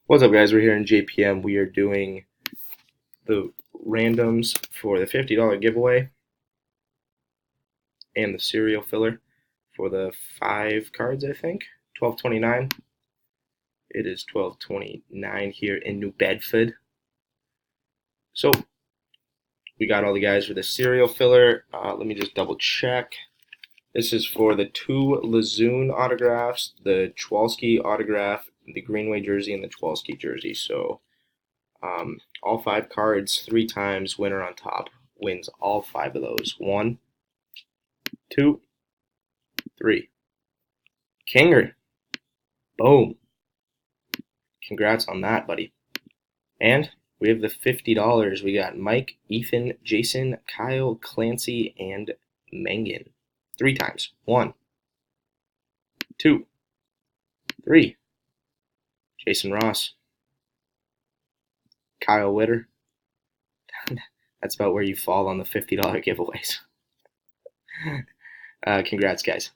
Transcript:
What's up, guys? We're here in JPM. We are doing the randoms for the $50 giveaway and the serial filler for the 5 cards, I think. 1229. It is 1229 here in New Bedford. So we got all the guys for the serial filler. Let me just double check. This is for the 2 Lazoon autographs, the Chwalski autograph, the Greenway jersey, and the Chwalski jersey. So all 5 cards 3 times, winner on top wins all 5 of those. 1, 2, 3. Kinger. Boom. Congrats on that, buddy. And we have the $50. We got Mike, Ethan, Jason, Kyle, Clancy, and Mengen. 3 times. 1, 2, 3. Jason Ross. Kyle Witter. That's about where you fall on the $50 giveaways. Congrats, guys.